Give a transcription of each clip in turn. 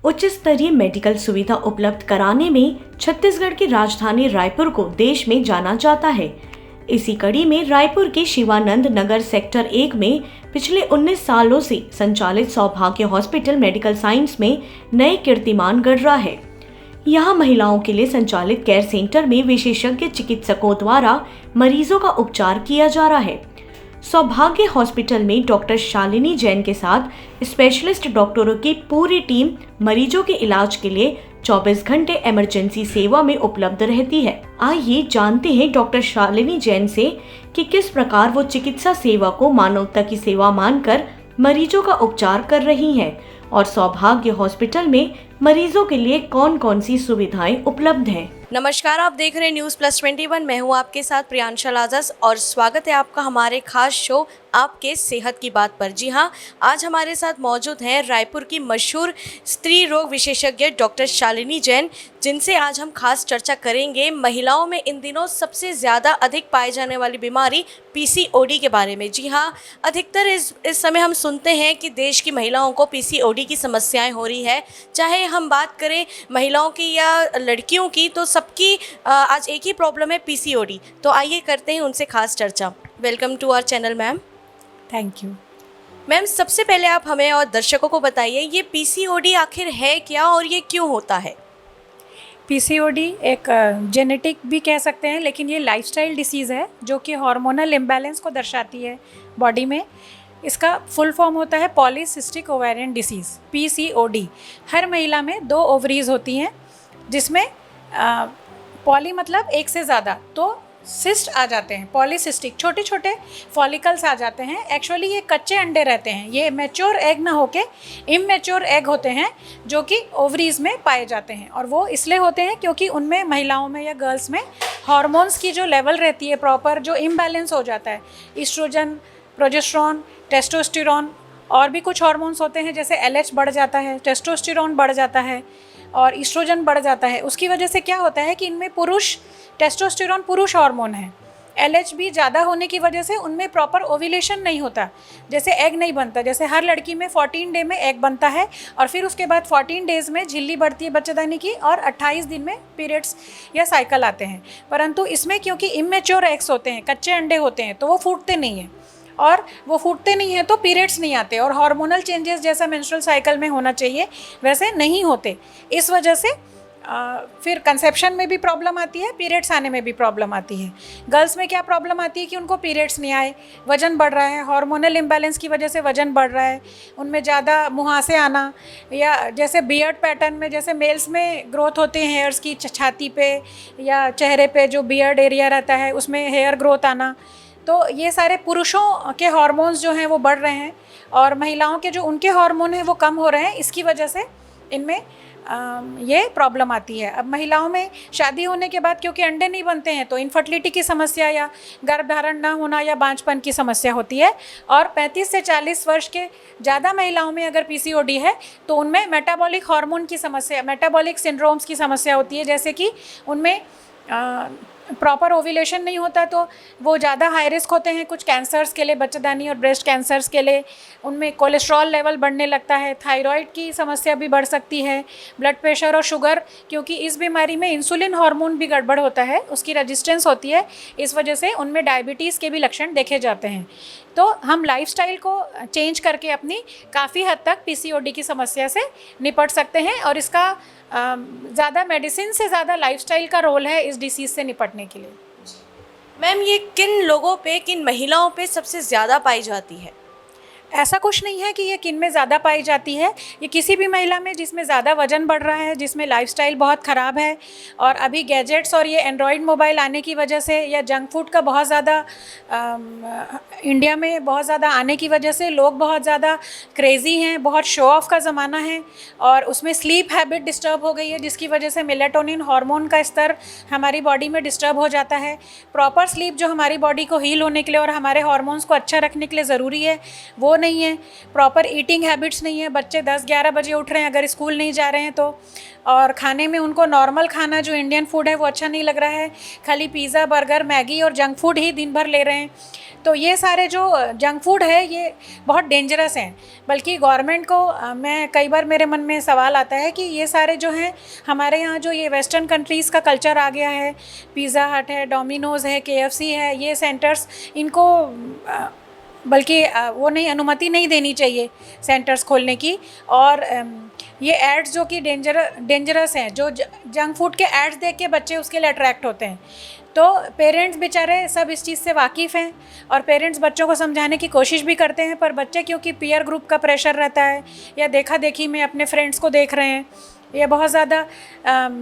उच्च स्तरीय मेडिकल सुविधा उपलब्ध कराने में छत्तीसगढ़ की राजधानी रायपुर को देश में जाना जाता है। इसी कड़ी में रायपुर के शिवानंद नगर सेक्टर 1 में पिछले 19 सालों से संचालित सौभाग्य हॉस्पिटल मेडिकल साइंस में नए कीर्तिमान गढ़ रहा है। यहाँ महिलाओं के लिए संचालित केयर सेंटर में विशेषज्ञ चिकित्सकों द्वारा मरीजों का उपचार किया जा रहा है। सौभाग्य हॉस्पिटल में डॉक्टर शालिनी जैन के साथ स्पेशलिस्ट डॉक्टरों की पूरी टीम मरीजों के इलाज के लिए 24 घंटे इमरजेंसी सेवा में उपलब्ध रहती है। आइए जानते हैं डॉक्टर शालिनी जैन से कि किस प्रकार वो चिकित्सा सेवा को मानवता की सेवा मानकर मरीजों का उपचार कर रही हैं और सौभाग्य हॉस्पिटल में मरीजों के लिए कौन कौन सी सुविधाएं उपलब्ध हैं। नमस्कार, आप देख रहे हैं न्यूज़ प्लस 21। मैं हूं आपके साथ प्रियांशा लाजस और स्वागत है आपका हमारे खास शो आपके सेहत की बात पर। जी हां, आज हमारे साथ मौजूद हैं रायपुर की मशहूर स्त्री रोग विशेषज्ञ डॉक्टर शालिनी जैन, जिनसे आज हम खास चर्चा करेंगे महिलाओं में इन दिनों सबसे ज़्यादा अधिक पाई जाने वाली बीमारी पीसीओडी के बारे में। जी हाँ, अधिकतर इस समय हम सुनते हैं कि देश की महिलाओं को पीसीओडी की समस्याएं हो रही है। चाहे हम बात करें महिलाओं की या लड़कियों की, तो सबकी आज एक ही प्रॉब्लम है, पीसीओडी। तो आइए करते हैं उनसे खास चर्चा। Welcome to our channel ma'am. Thank you ma'am, सबसे पहले आप हमें और दर्शकों को बताइए, ये पीसीओडी आखिर है क्या और ये क्यों होता है? पीसीओडी एक जेनेटिक भी कह सकते हैं, लेकिन ये लाइफस्टाइल डिसीज़ है जो कि हार्मोनल इम्बैलेंस को दर्शाती है बॉडी में। इसका फुल फॉर्म होता है पॉलीसिस्टिक ओवेरियन डिसीज़, पीसीओडी। हर महिला में 2 ओवरीज होती हैं, जिसमें पॉली मतलब एक से ज़्यादा, तो सिस्ट आ जाते हैं, पॉलीसिस्टिक छोटे छोटे फॉलिकल्स आ जाते हैं। एक्चुअली ये कच्चे अंडे रहते हैं, ये मैच्योर एग ना होके इमैच्योर एग होते हैं जो कि ओवरीज में पाए जाते हैं। और वो इसलिए होते हैं क्योंकि उनमें महिलाओं में या गर्ल्स में हार्मोन्स की जो लेवल रहती है प्रॉपर, जो इम्बैलेंस हो जाता है, ईस्ट्रोजन, प्रोजेस्टेरॉन, टेस्टोस्टेरॉन और भी कुछ हार्मोन्स होते हैं, जैसे एलएच बढ़ जाता है, टेस्टोस्टेरॉन बढ़ जाता है और ईस्ट्रोजन बढ़ जाता है। उसकी वजह से क्या होता है कि इनमें टेस्टोस्टेरॉन पुरुष हार्मोन है, एलएच भी ज़्यादा होने की वजह से उनमें प्रॉपर ओव्यूलेशन नहीं होता, जैसे एग नहीं बनता। जैसे हर लड़की में 14 डे में एग बनता है और फिर उसके बाद 14 डेज़ में झिल्ली बढ़ती है बच्चेदानी की और 28 दिन में पीरियड्स या साइकिल आते हैं। परंतु इसमें क्योंकि इमैच्योर एग्स होते हैं, कच्चे अंडे होते हैं, तो वो फूटते नहीं हैं और वो फूटते नहीं हैं तो पीरियड्स नहीं आते और हार्मोनल चेंजेस जैसा मेंस्ट्रुअल साइकिल में होना चाहिए वैसे नहीं होते। इस वजह से फिर कंसेप्शन में भी प्रॉब्लम आती है, पीरियड्स आने में भी प्रॉब्लम आती है। गर्ल्स में क्या प्रॉब्लम आती है कि उनको पीरियड्स नहीं आए, वज़न बढ़ रहा है, हार्मोनल इम्बैलेंस की वजह से वज़न बढ़ रहा है, उनमें ज़्यादा मुहासे आना, या जैसे बियर्ड पैटर्न में जैसे मेल्स में ग्रोथ होते हैं हेयर्स की, छाती पे या चेहरे पे जो बियर्ड एरिया रहता है उसमें हेयर ग्रोथ आना। तो ये सारे पुरुषों के हार्मोन्स जो हैं वो बढ़ रहे हैं और महिलाओं के जो उनके हार्मोन हैं वो कम हो रहे हैं। इसकी वजह से इनमें ये प्रॉब्लम आती है। अब महिलाओं में शादी होने के बाद क्योंकि अंडे नहीं बनते हैं तो इनफर्टिलिटी की समस्या या गर्भधारण ना होना या बांझपन की समस्या होती है। और 35 से 40 वर्ष के ज़्यादा महिलाओं में अगर पीसीओडी है तो उनमें मेटाबॉलिक हार्मोन की समस्या, मेटाबॉलिक सिंड्रोम्स की समस्या होती है, जैसे कि उनमें प्रॉपर ओव्यूलेशन नहीं होता तो वो ज़्यादा हाई रिस्क होते हैं कुछ कैंसर्स के लिए, बच्चेदानी और ब्रेस्ट कैंसर्स के लिए। उनमें कोलेस्ट्रॉल लेवल बढ़ने लगता है, थायराइड की समस्या भी बढ़ सकती है, ब्लड प्रेशर और शुगर, क्योंकि इस बीमारी में इंसुलिन हार्मोन भी गड़बड़ होता है, उसकी रेजिस्टेंस होती है, इस वजह से उनमें डायबिटीज़ के भी लक्षण देखे जाते हैं। तो हम लाइफस्टाइल को चेंज करके अपनी काफ़ी हद तक पीसीओडी की समस्या से निपट सकते हैं और इसका ज़्यादा मेडिसिन से ज़्यादा लाइफस्टाइल का रोल है इस डिसीज़ से निपटने के लिए। मैम, ये किन लोगों पे, किन महिलाओं पे सबसे ज़्यादा पाई जाती है? ऐसा कुछ नहीं है कि ये किन में ज़्यादा पाई जाती है, ये किसी भी महिला में जिसमें ज़्यादा वज़न बढ़ रहा है, जिसमें लाइफस्टाइल बहुत ख़राब है और अभी गैजेट्स और ये एंड्रॉयड मोबाइल आने की वजह से या जंक फूड का बहुत ज़्यादा इंडिया में बहुत ज़्यादा आने की वजह से लोग बहुत ज़्यादा क्रेज़ी हैं, बहुत शो ऑफ का ज़माना है और उसमें स्लीप हैबिट डिस्टर्ब हो गई है, जिसकी वजह से मेलेटोनिन हार्मोन का स्तर हमारी बॉडी में डिस्टर्ब हो जाता है। प्रॉपर स्लीप जो हमारी बॉडी को हील होने के लिए और हमारे हार्मोन्स को अच्छा रखने के लिए ज़रूरी है वो नहीं है, प्रॉपर ईटिंग हैबिट्स नहीं है, बच्चे 10-11 बजे उठ रहे हैं अगर स्कूल नहीं जा रहे हैं तो, और खाने में उनको नॉर्मल खाना जो इंडियन फूड है वो अच्छा नहीं लग रहा है, खाली पिज़्ज़ा, बर्गर, मैगी और जंक फूड ही दिन भर ले रहे हैं। तो ये सारे जो जंक फूड है ये बहुत डेंजरस हैं। बल्कि गवर्नमेंट को मैं कई बार मेरे मन में सवाल आता है कि ये सारे जो हैं हमारे यहाँ जो ये वेस्टर्न कंट्रीज़ का कल्चर आ गया है, पिज़्ज़ा हट है, डोमिनोज़ है, KFC है, ये सेंटर्स, इनको बल्कि वो नहीं, अनुमति नहीं देनी चाहिए सेंटर्स खोलने की। और ये एड्स जो कि डेंजरस हैं, जो जंक फूड के एड्स देख के बच्चे उसके लिए अट्रैक्ट होते हैं। तो पेरेंट्स बेचारे सब इस चीज़ से वाकिफ़ हैं और पेरेंट्स बच्चों को समझाने की कोशिश भी करते हैं, पर बच्चे क्योंकि पीयर ग्रुप का प्रेशर रहता है या देखा देखी में अपने फ्रेंड्स को देख रहे हैं, ये बहुत ज़्यादा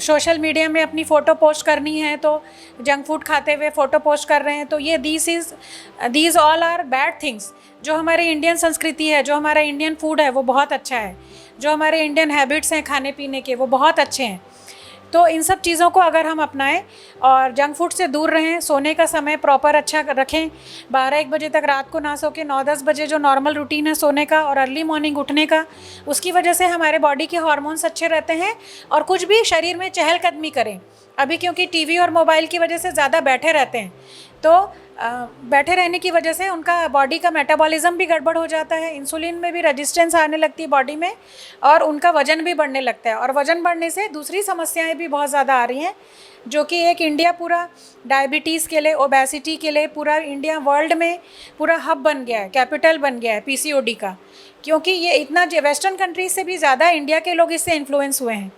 सोशल मीडिया में अपनी फ़ोटो पोस्ट करनी है तो जंक फूड खाते हुए फ़ोटो पोस्ट कर रहे हैं, तो ये these all are bad things. जो हमारी इंडियन संस्कृति है, जो हमारा इंडियन फूड है वो बहुत अच्छा है, जो हमारे इंडियन हैबिट्स हैं खाने पीने के वो बहुत अच्छे हैं। तो इन सब चीज़ों को अगर हम अपनाएं और जंक फूड से दूर रहें, सोने का समय प्रॉपर अच्छा रखें, 12-1 बजे तक रात को ना सो के 9-10 बजे जो नॉर्मल रूटीन है सोने का और अर्ली मॉर्निंग उठने का, उसकी वजह से हमारे बॉडी के हार्मोन्स अच्छे रहते हैं और कुछ भी शरीर में चहलकदमी करें। अभी क्योंकि टीवी और मोबाइल की वजह से ज़्यादा बैठे रहते हैं, तो बैठे रहने की वजह से उनका बॉडी का मेटाबॉलिज्म भी गड़बड़ हो जाता है, इंसुलिन में भी रेजिस्टेंस आने लगती है बॉडी में और उनका वज़न भी बढ़ने लगता है। और वज़न बढ़ने से दूसरी समस्याएं भी बहुत ज़्यादा आ रही हैं, जो कि एक इंडिया पूरा डायबिटीज़ के लिए, ओबेसिटी के लिए पूरा इंडिया वर्ल्ड में पूरा हब बन गया है, कैपिटल बन गया है PCOD का। क्योंकि ये इतना वेस्टर्न कंट्रीज से भी ज़्यादा इंडिया के लोग इससे इन्फ्लुएंस हुए हैं,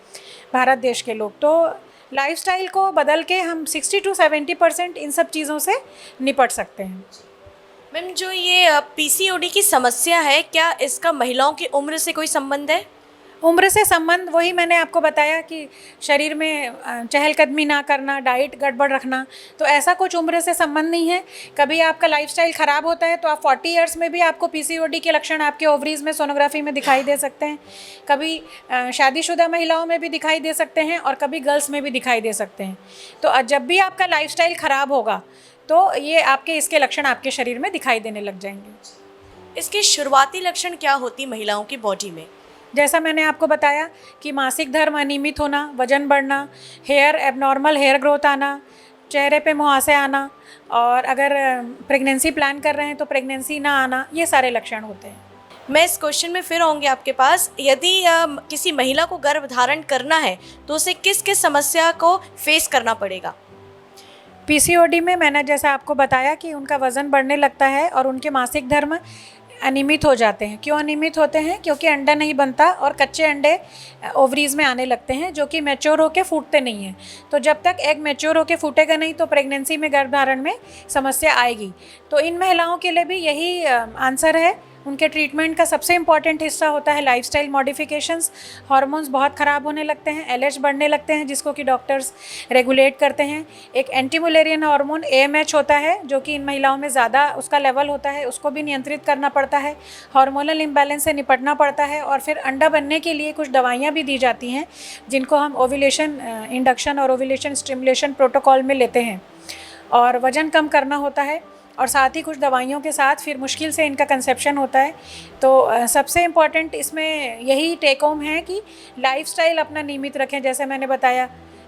भारत देश के लोग। तो लाइफस्टाइल को बदल के हम 60-70% इन सब चीज़ों से निपट सकते हैं। मैम, जो ये PCOD की समस्या है, क्या इसका महिलाओं की उम्र से कोई संबंध है? उम्र से संबंध वही मैंने आपको बताया कि शरीर में चहलकदमी ना करना, डाइट गड़बड़ रखना, तो ऐसा कुछ उम्र से संबंध नहीं है। कभी आपका लाइफस्टाइल ख़राब होता है तो आप 40 इयर्स में भी आपको PCOD के लक्षण आपके ओवरीज़ में सोनोग्राफी में दिखाई दे सकते हैं, कभी शादीशुदा महिलाओं में भी दिखाई दे सकते हैं और कभी गर्ल्स में भी दिखाई दे सकते हैं। तो जब भी आपका लाइफस्टाइल ख़राब होगा तो ये आपके इसके लक्षण आपके शरीर में दिखाई देने लग जाएंगे। इसके शुरुआती लक्षण क्या होती महिलाओं की बॉडी में? जैसा मैंने आपको बताया कि मासिक धर्म अनियमित होना, वजन बढ़ना, हेयर एबनॉर्मल हेयर ग्रोथ आना, चेहरे पे मुहासे आना, और अगर प्रेगनेंसी प्लान कर रहे हैं तो प्रेगनेंसी ना आना, ये सारे लक्षण होते हैं। मैं इस क्वेश्चन में फिर आऊँगी आपके पास। यदि किसी महिला को गर्भ धारण करना है तो उसे किस किस समस्या को फेस करना पड़ेगा? PCOD में मैंने जैसा आपको बताया कि उनका वज़न बढ़ने लगता है और उनके मासिक धर्म अनियमित हो जाते हैं। क्यों अनियमित होते हैं? क्योंकि अंडा नहीं बनता और कच्चे अंडे ओवरीज़ में आने लगते हैं, जो कि मैच्योर होकर फूटते नहीं हैं। तो जब तक एग मैच्योर होकर फूटेगा नहीं तो प्रेगनेंसी में गर्भधारण में समस्या आएगी। तो इन महिलाओं के लिए भी यही आंसर है। उनके ट्रीटमेंट का सबसे इम्पॉर्टेंट हिस्सा होता है लाइफस्टाइल मॉडिफिकेशंस। हार्मोन्स बहुत ख़राब होने लगते हैं, LH बढ़ने लगते हैं, जिसको कि डॉक्टर्स रेगुलेट करते हैं। एक एंटीमुलेरियन हार्मोन AMH होता है, जो कि इन महिलाओं में ज़्यादा उसका लेवल होता है, उसको भी नियंत्रित करना पड़ता है। हार्मोनल इम्बैलेंस से निपटना पड़ता है और फिर अंडा बनने के लिए कुछ दवाइयाँ भी दी जाती हैं, जिनको हम ओव्यूलेशन इंडक्शन और ओव्यूलेशन स्टिमुलेशन प्रोटोकॉल में लेते हैं। और वज़न कम करना होता है और साथ ही कुछ दवाइयों के साथ फिर मुश्किल से इनका कंसेप्शन होता है। तो सबसे इम्पॉर्टेंट इसमें यही टेक होम है कि लाइफस्टाइल अपना नियमित रखें। जैसे मैंने बताया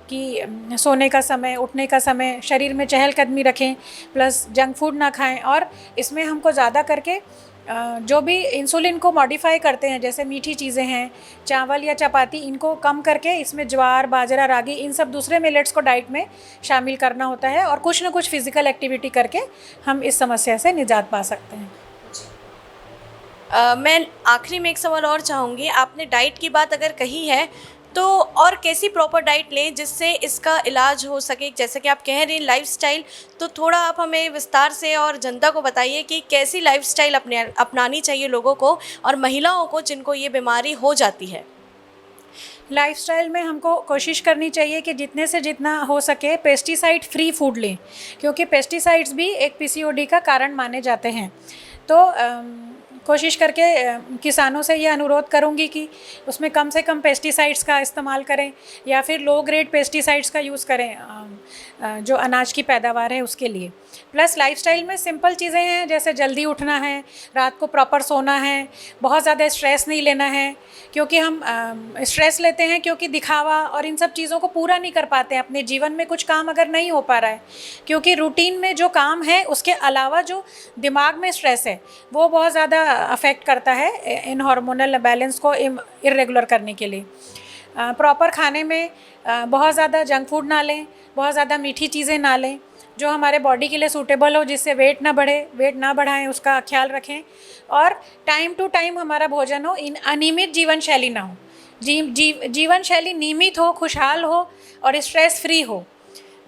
कि सोने का समय, उठने का समय, शरीर में चहलकदमी रखें, प्लस जंक फूड ना खाएं। और इसमें हमको ज़्यादा करके जो भी इंसुलिन को मॉडिफाई करते हैं, जैसे मीठी चीज़ें हैं, चावल या चपाती, इनको कम करके इसमें ज्वार, बाजरा, रागी, इन सब दूसरे मिलेट्स को डाइट में शामिल करना होता है। और कुछ ना कुछ फिज़िकल एक्टिविटी करके हम इस समस्या से निजात पा सकते हैं। मैं आखिरी में एक सवाल और चाहूँगी। आपने डाइट की बात अगर कही है तो और कैसी प्रॉपर डाइट लें जिससे इसका इलाज हो सके? जैसे कि आप कह रही हैं लाइफस्टाइल, तो थोड़ा आप हमें विस्तार से और जनता को बताइए कि कैसी लाइफस्टाइल अपनानी चाहिए लोगों को और महिलाओं को जिनको ये बीमारी हो जाती है। लाइफस्टाइल में हमको कोशिश करनी चाहिए कि जितने से जितना हो सके पेस्टिसाइड फ्री फूड लें, क्योंकि पेस्टिसाइड्स भी एक PCOD का कारण माने जाते हैं। तो कोशिश करके किसानों से ये अनुरोध करूँगी कि उसमें कम से कम पेस्टिसाइड्स का इस्तेमाल करें या फिर लो ग्रेड पेस्टिसाइड्स का यूज़ करें जो अनाज की पैदावार है उसके लिए। प्लस लाइफस्टाइल में सिंपल चीज़ें हैं, जैसे जल्दी उठना है, रात को प्रॉपर सोना है, बहुत ज़्यादा स्ट्रेस नहीं लेना है, क्योंकि हम स्ट्रेस लेते हैं क्योंकि दिखावा और इन सब चीज़ों को पूरा नहीं कर पाते हैं। अपने जीवन में कुछ काम अगर नहीं हो पा रहा है, क्योंकि रूटीन में जो काम है उसके अलावा जो दिमाग में स्ट्रेस है वो बहुत ज़्यादा अफेक्ट करता है इन हार्मोनल बैलेंस को इरेगुलर करने के लिए। प्रॉपर खाने में बहुत ज़्यादा जंक फूड ना लें, बहुत ज़्यादा मीठी चीज़ें ना लें, जो हमारे बॉडी के लिए सूटेबल हो, जिससे वेट ना बढ़े, वेट ना बढ़ाएं, उसका ख्याल रखें। और टाइम टू टाइम हमारा भोजन हो, अनियमित जीवन शैली ना हो, जीवन शैली नियमित हो, खुशहाल हो और स्ट्रेस फ्री हो,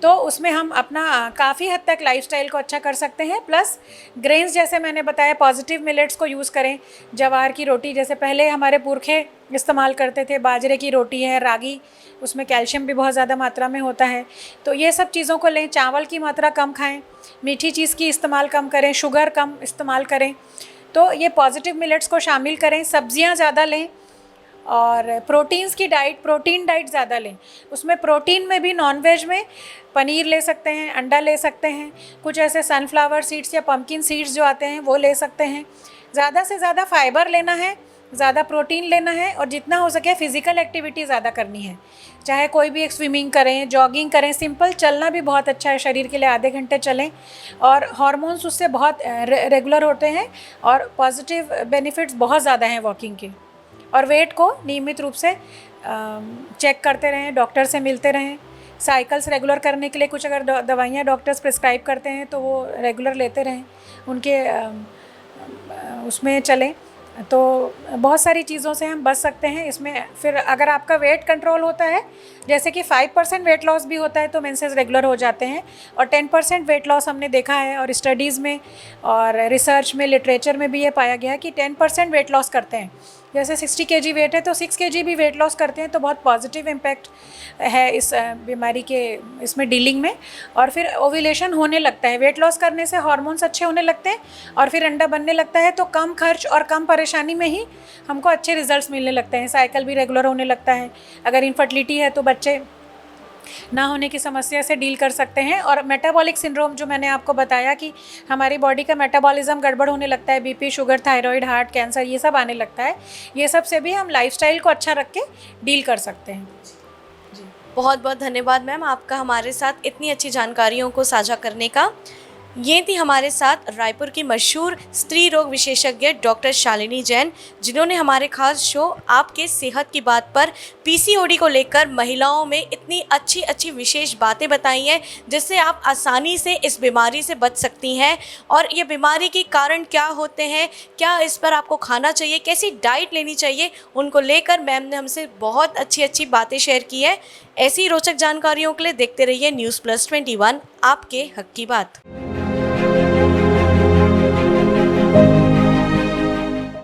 तो उसमें हम अपना काफ़ी हद तक लाइफस्टाइल को अच्छा कर सकते हैं। प्लस ग्रेन्स, जैसे मैंने बताया, पॉजिटिव मिलेट्स को यूज़ करें। जवार की रोटी, जैसे पहले हमारे पुरखे इस्तेमाल करते थे, बाजरे की रोटी है, रागी, उसमें कैल्शियम भी बहुत ज़्यादा मात्रा में होता है, तो ये सब चीज़ों को लें। चावल की मात्रा कम खाएं, मीठी चीज़ की इस्तेमाल कम करें, शुगर कम इस्तेमाल करें, तो ये पॉजिटिव मिलेट्स को शामिल करें। सब्जियां ज़्यादा लें और प्रोटीन्स की डाइट, प्रोटीन डाइट ज़्यादा लें। उसमें प्रोटीन में भी नॉनवेज में पनीर ले सकते हैं, अंडा ले सकते हैं, कुछ ऐसे सनफ्लावर सीड्स या पम्पकिन सीड्स जो आते हैं वो ले सकते हैं। ज़्यादा से ज़्यादा फाइबर लेना है, ज़्यादा प्रोटीन लेना है और जितना हो सके फिज़िकल एक्टिविटी ज़्यादा करनी है। चाहे कोई भी एक स्विमिंग करें, जॉगिंग करें, सिंपल चलना भी बहुत अच्छा है शरीर के लिए, आधे घंटे चलें और हार्मोन्स उससे बहुत रेगुलर होते हैं और पॉजिटिव बेनिफिट्स बहुत ज़्यादा हैं वॉकिंग के। और वेट को नियमित रूप से चेक करते रहें, डॉक्टर से मिलते रहें। साइकिल्स रेगुलर करने के लिए कुछ अगर दवाइयाँ डॉक्टर्स प्रिस्क्राइब करते हैं तो वो रेगुलर लेते रहें, उनके उसमें चलें, तो बहुत सारी चीज़ों से हम बच सकते हैं इसमें। फिर अगर आपका वेट कंट्रोल होता है, जैसे कि 5% वेट लॉस भी होता है तो मेंसेस रेगुलर हो जाते हैं, और 10% वेट लॉस हमने देखा है और स्टडीज़ में और रिसर्च में, लिटरेचर में भी ये पाया गया है कि 10% वेट लॉस करते हैं। जैसे 60 kg वेट है तो 6 kg भी वेट लॉस करते हैं, तो बहुत पॉजिटिव इम्पैक्ट है इस बीमारी के इसमें डीलिंग में। और फिर ओव्यूलेशन होने लगता है, वेट लॉस करने से हार्मोन्स अच्छे होने लगते हैं और फिर अंडा बनने लगता है, तो कम खर्च और कम परेशानी में ही हमको अच्छे रिजल्ट्स मिलने लगते हैं। साइकिल भी रेगुलर होने लगता है। अगर इनफर्टिलिटी है तो बच्चे ना होने की समस्या से डील कर सकते हैं। और मेटाबॉलिक सिंड्रोम, जो मैंने आपको बताया कि हमारी बॉडी का मेटाबॉलिज्म गड़बड़ होने लगता है, BP, sugar, thyroid, heart, cancer, ये सब आने लगता है, ये सब से भी हम लाइफस्टाइल को अच्छा रख के डील कर सकते हैं। बहुत बहुत धन्यवाद मैम आपका हमारे साथ इतनी अच्छी जानकारियों को साझा करने का। ये थी हमारे साथ रायपुर की मशहूर स्त्री रोग विशेषज्ञ डॉक्टर शालिनी जैन, जिन्होंने हमारे खास शो आपके सेहत की बात पर पीसीओडी को लेकर महिलाओं में इतनी अच्छी अच्छी विशेष बातें बताई हैं, जिससे आप आसानी से इस बीमारी से बच सकती हैं। और ये बीमारी के कारण क्या होते हैं, क्या इस पर आपको खाना चाहिए, कैसी डाइट लेनी चाहिए, उनको लेकर मैम ने हमसे बहुत अच्छी अच्छी बातें शेयर की है। ऐसी रोचक जानकारियों के लिए देखते रहिए News Plus 21, आपके हक की बात।